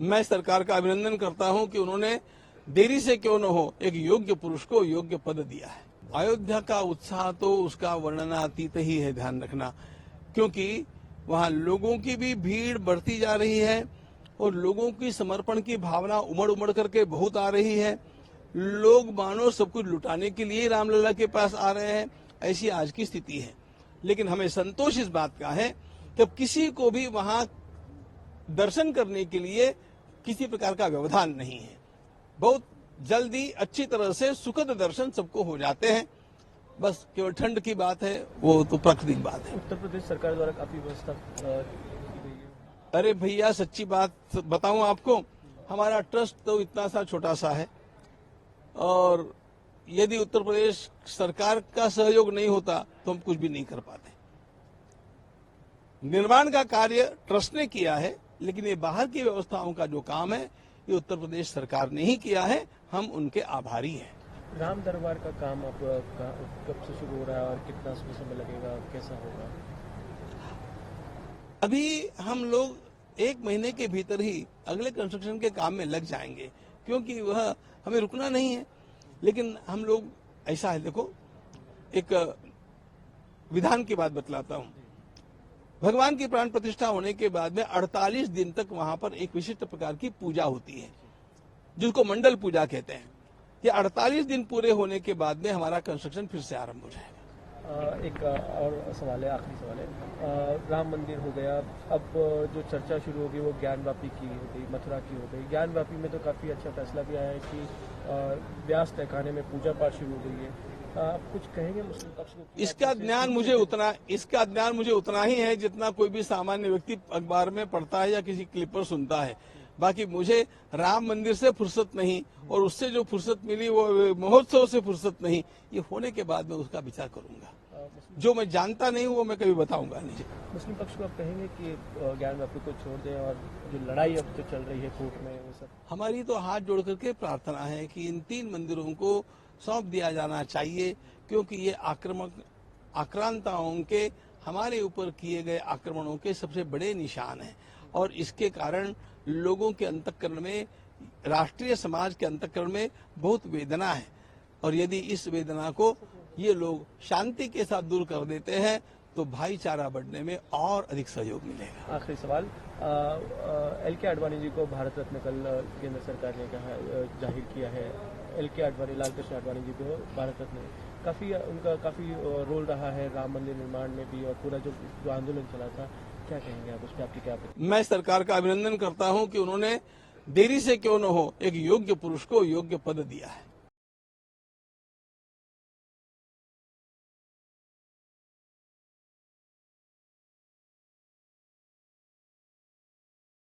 मैं सरकार का अभिनंदन करता हूं कि उन्होंने देरी से क्यों न हो एक योग्य पुरुष को योग्य पद दिया है। अयोध्या का उत्साह तो उसका वर्णनातीत ही है, ध्यान रखना, क्योंकि वहां लोगों की भी भीड़ बढ़ती जा रही है और लोगों की समर्पण की भावना उमड़ उमड़ करके बहुत आ रही है। लोग मानो सब कुछ लुटाने के लिए रामलला के पास आ रहे हैं, ऐसी आज की स्थिति है। लेकिन हमें संतोष इस बात का है कि किसी को भी वहां दर्शन करने के लिए किसी प्रकार का व्यवधान नहीं है। बहुत जल्दी अच्छी तरह से सुखद दर्शन सबको हो जाते हैं। बस केवल ठंड की बात है, वो तो प्राकृतिक बात है। उत्तर प्रदेश सरकार द्वारा काफी व्यवस्था की गई है। अरे भैया, सच्ची बात बताऊं आपको, हमारा ट्रस्ट तो इतना सा छोटा सा है और यदि उत्तर प्रदेश सरकार का सहयोग नहीं होता तो हम कुछ भी नहीं कर पाते। निर्माण का कार्य ट्रस्ट ने किया है, लेकिन ये बाहर की व्यवस्थाओं का जो काम है ये उत्तर प्रदेश सरकार ने ही किया है। हम उनके आभारी हैं। राम दरबार का काम अब कब से शुरू हो रहा है और कितना समय लगेगा, कैसा होगा? अभी हम लोग 1 महीने के भीतर ही अगले कंस्ट्रक्शन के काम में लग जाएंगे, क्योंकि वह हमें रुकना नहीं है। लेकिन हम लोग, ऐसा है, देखो, एक विधान की बात बतलाता हूं। भगवान की प्राण प्रतिष्ठा होने के बाद में 48 दिन तक वहां पर एक विशिष्ट प्रकार की पूजा होती है, जिसको मंडल पूजा कहते हैं। ये 48 दिन पूरे होने के बाद में हमारा कंस्ट्रक्शन फिर से आरंभ हो जाएगा। एक और सवाल है, आखिरी सवाल है। राम मंदिर हो गया, अब जो चर्चा शुरू होगी वो ज्ञानवापी की हो गई, मथुरा की हो गई। ज्ञानवापी में तो काफी अच्छा फैसला भी आया है कि व्यास तहखाने में पूजा पाठ शुरू हो गई है। आप कुछ कहेंगे मुस्लिम पक्ष को? इसका ज्ञान मुझे उतना ही है जितना कोई भी सामान्य व्यक्ति अखबार में पढ़ता है या किसी क्लिप पर सुनता है। बाकी मुझे राम मंदिर से फुर्सत नहीं, और उससे जो फुर्सत मिली वो महोत्सव से फुर्सत नहीं। ये होने के बाद मैं उसका विचार करूंगा। जो मैं जानता नहीं वो मैं कभी बताऊंगा नहीं। मुस्लिम पक्ष को आप कहेंगे कि ज्ञानवापी को छोड़ दें और जो लड़ाई अब तो चल रही है कोर्ट में, वो सब? हमारी तो हाथ जोड़ करके प्रार्थना है कि इन 3 मंदिरों को सौंप दिया जाना चाहिए, क्योंकि ये आक्रांताओं के, हमारे ऊपर किए गए आक्रमणों के सबसे बड़े निशान हैं। और इसके कारण लोगों के अंतःकरण में, राष्ट्रीय समाज के अंतःकरण में बहुत वेदना है। और यदि इस वेदना को ये लोग शांति के साथ दूर कर देते हैं तो भाईचारा बढ़ने में और अधिक सहयोग मिलेगा। आखिरी सवाल, LK आडवाणी जी को भारत रत्न कल केंद्र सरकार ने कहा, जाहिर किया है। LK आडवाणी, लाल कृष्ण आडवाणी जी को भारत रत्न, उनका काफी रोल रहा है राम मंदिर निर्माण में भी, और पूरा जो आंदोलन चला था, क्या कहेंगे आप उस पर? आपकी क्या? मैं सरकार का अभिनंदन करता हूं कि उन्होंने देरी से क्यों न हो एक योग्य पुरुष को योग्य पद दिया है।